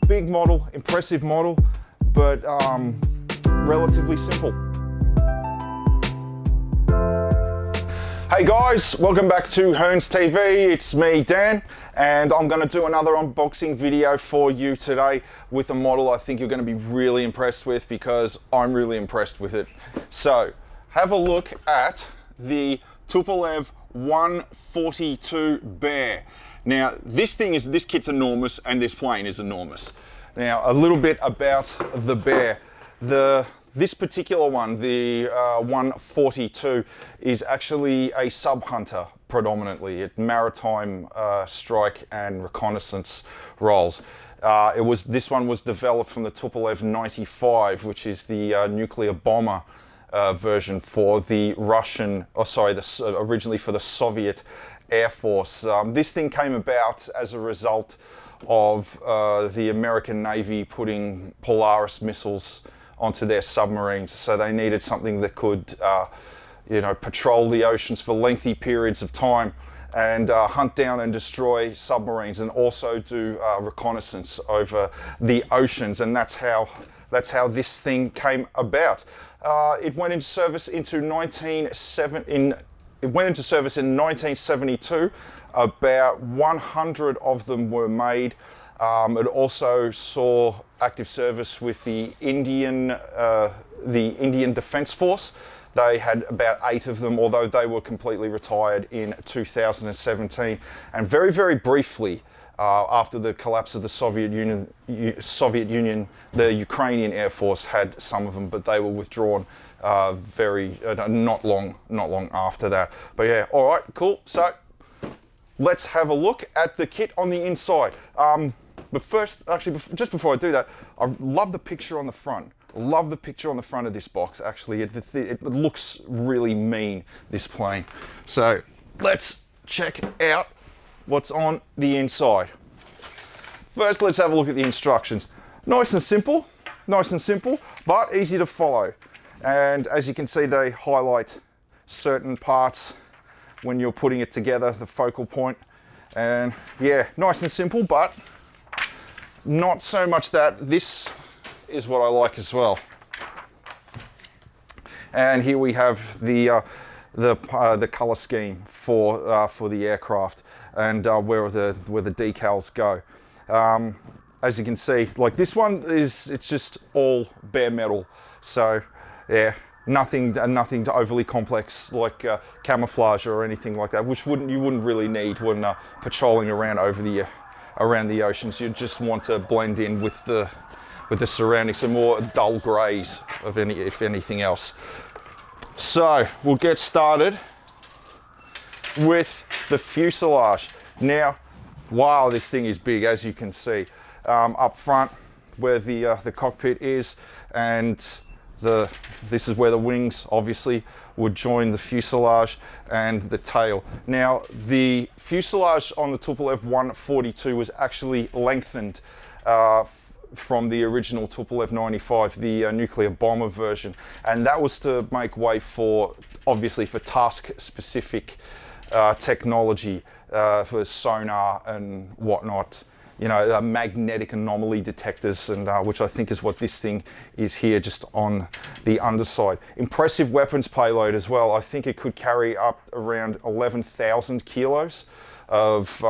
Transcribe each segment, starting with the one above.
Big model, impressive model, but relatively simple. Hey guys, welcome back to Hearns TV. It's me, Dan, and I'm going to do another unboxing video for you today with a model I think you're going to be really impressed with, because I'm really impressed with it. So, have a look at the Tupolev Tu-142 Bear. Now, this kit's enormous, and this plane is enormous. Now, a little bit about the Bear. This particular one, the 142, is actually a sub-hunter predominantly. It's maritime strike and reconnaissance roles. This one was developed from the Tupolev 95, which is the nuclear bomber version for the originally for the Soviet Air Force. This thing came about as a result of the American Navy putting Polaris missiles onto their submarines, so they needed something that could patrol the oceans for lengthy periods of time and hunt down and destroy submarines, and also do reconnaissance over the oceans. And that's how this thing came about. It went into service in 1972. About 100 of them were made. It also saw active service with the Indian Defence Force. They had about 8 of them, although they were completely retired in 2017. And very, very briefly, after the collapse of the Soviet Union, the Ukrainian Air Force had some of them, but they were withdrawn not long after that. But yeah, all right, cool. So let's have a look at the kit on the inside. But first, actually, just before I do that, I love the picture on the front. I love the picture on the front of this box, actually. It looks really mean, this plane. So let's check out what's on the inside. First, let's have a look at the instructions. Nice and simple, but easy to follow. And as you can see, they highlight certain parts when you're putting it together, the focal point. And yeah, nice and simple, but not so much that. This is what I like as well. And here we have the color scheme for the aircraft, and where the decals go. As you can see, like this one it's just all bare metal. So yeah, nothing overly complex like camouflage or anything like that, which you wouldn't really need when patrolling around around the oceans. You just want to blend in with the surroundings, some more dull greys if anything else. So we'll get started with the fuselage. Now, wow, this thing is big, as you can see. Up front, where the cockpit is, and this is where the wings obviously would join the fuselage and the tail. Now, the fuselage on the Tupolev 142 was actually lengthened from the original Tupolev 95, the nuclear bomber version, and that was to make way obviously for task-specific technology, for sonar and whatnot. Magnetic anomaly detectors, and which I think is what this thing is here, just on the underside. Impressive weapons payload as well. I think it could carry up around 11,000 kilos of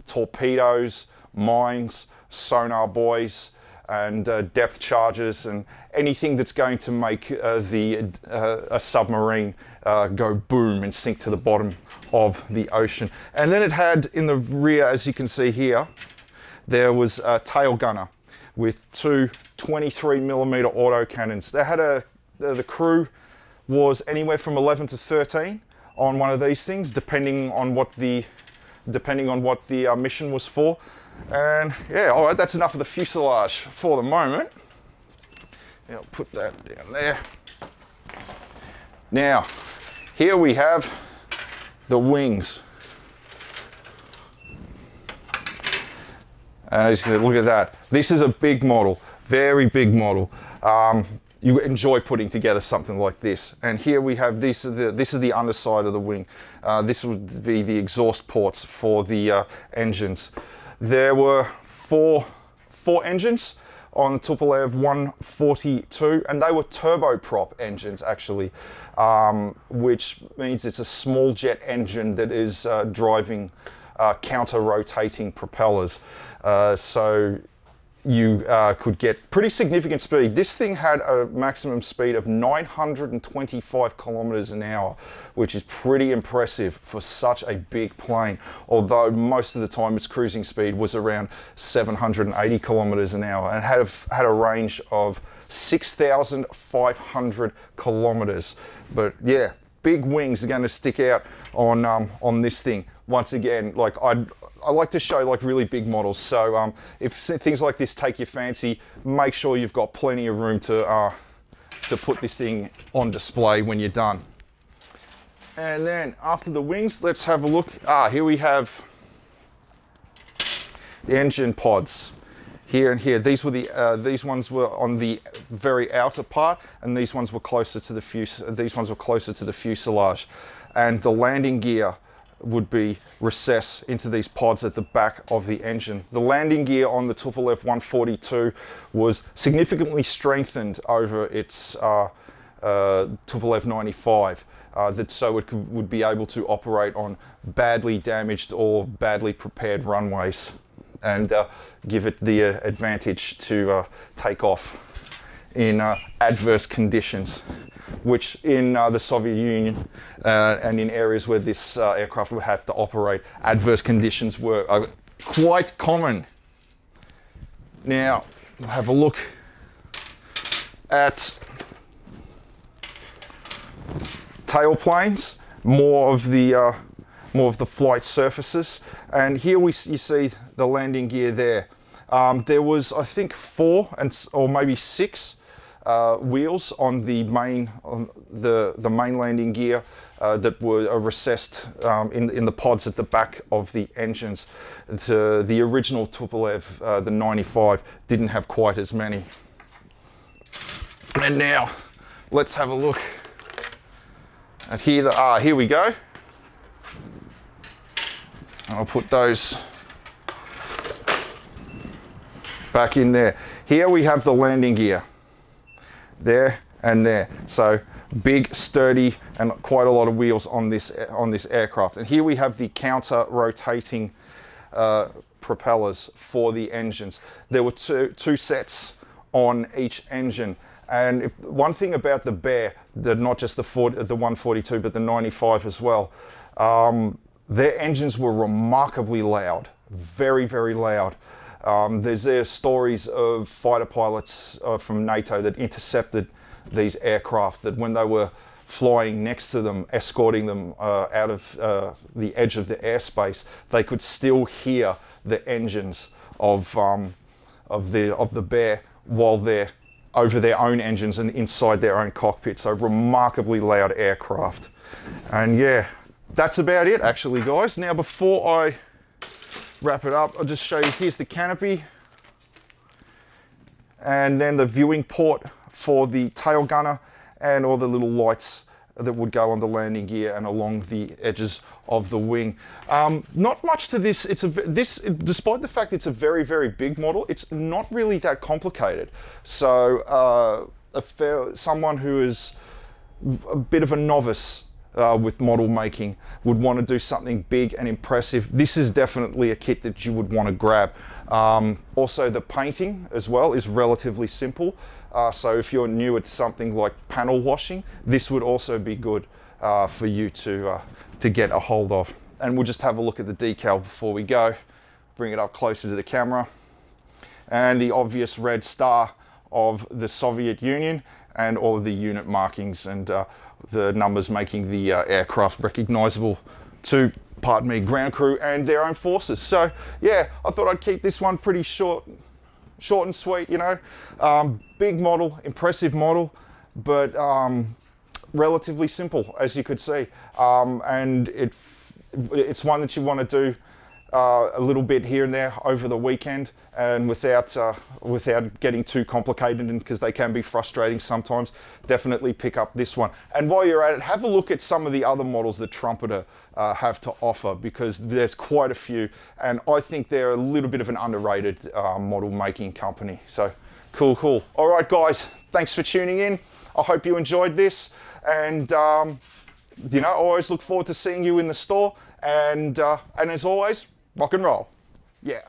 torpedoes, mines, sonar buoys, and depth charges, and anything that's going to make a submarine go boom and sink to the bottom of the ocean. And then it had in the rear, as you can see here, there was a tail gunner with 2 23mm autocannons. They had the crew was anywhere from 11 to 13 on one of these things, depending on what the mission was for. And yeah, all right, that's enough of the fuselage for the moment. Yeah, I'll put that down there. Now, here we have the wings. And as you can look at that, this is a big model, very big model. You enjoy putting together something like this. And here we have this is the underside of the wing. This would be the exhaust ports for the engines. There were four 4 engines on Tupolev Tu-142, and they were turboprop engines actually, which means it's a small jet engine that is driving counter-rotating propellers. So you could get pretty significant speed. This thing had a maximum speed of 925 kilometers an hour, which is pretty impressive for such a big plane, although most of the time its cruising speed was around 780 kilometers an hour, and had a range of 6,500 kilometers. But yeah, big wings are going to stick out on this thing. Once again, like I like to show like really big models, so if things like this take your fancy, make sure you've got plenty of room to put this thing on display when you're done. And then after the wings, let's have a look. Here we have the engine pods. Here and here, these ones were on the very outer part, and these ones were closer to the fuselage, and the landing gear would be recessed into these pods at the back of the engine. The landing gear on the Tupolev 142 was significantly strengthened over its Tupolev 95, so it would be able to operate on badly damaged or badly prepared runways, and give it the advantage to take off in adverse conditions, which in the Soviet Union and in areas where this aircraft would have to operate, adverse conditions were quite common. Now, we'll have a look at tailplanes, more of the flight surfaces, and here you see the landing gear there. There was, I think, 4 or maybe 6 wheels on the main landing gear that were recessed in the pods at the back of the engines. The original Tupolev, the 95, didn't have quite as many. And now let's have a look at here. Here we go. I'll put those back in there. Here we have the landing gear, there and there. So big, sturdy, and quite a lot of wheels on this aircraft. And here we have the counter-rotating propellers for the engines. There were two sets on each engine. And one thing about the Bear, not just the 142, but the 95 as well, their engines were remarkably loud, very, very loud. There's stories of fighter pilots from NATO that intercepted these aircraft, that when they were flying next to them, escorting them out of the edge of the airspace, they could still hear the engines of the Bear while they're over their own engines and inside their own cockpit. So remarkably loud aircraft. And yeah, that's about it actually, guys. Now before I wrap it up, I'll just show you, here's the canopy, and then the viewing port for the tail gunner, and all the little lights that would go on the landing gear and along the edges of the wing. Not much to this. Despite the fact it's a very, very big model, it's not really that complicated. So someone who is a bit of a novice with model making would want to do something big and impressive. This is definitely a kit that you would want to grab. Also, the painting as well is relatively simple. So if you're new at something like panel washing, this would also be good for you to get a hold of. And we'll just have a look at the decal before we go. Bring it up closer to the camera. And the obvious red star of the Soviet Union, and all of the unit markings and the numbers making the aircraft recognizable to, pardon me, ground crew and their own forces. So yeah, I thought I'd keep this one pretty short and sweet, you know. Big model, impressive model, but relatively simple, as you could see. And it's one that you want to do a little bit here and there over the weekend, and without getting too complicated, and because they can be frustrating sometimes, definitely pick up this one. And while you're at it, have a look at some of the other models that Trumpeter have to offer, because there's quite a few, and I think they're a little bit of an underrated model making company. So cool. All right, guys, thanks for tuning in. I hope you enjoyed this, and you know, I always look forward to seeing you in the store. And as always, rock and roll. Yeah.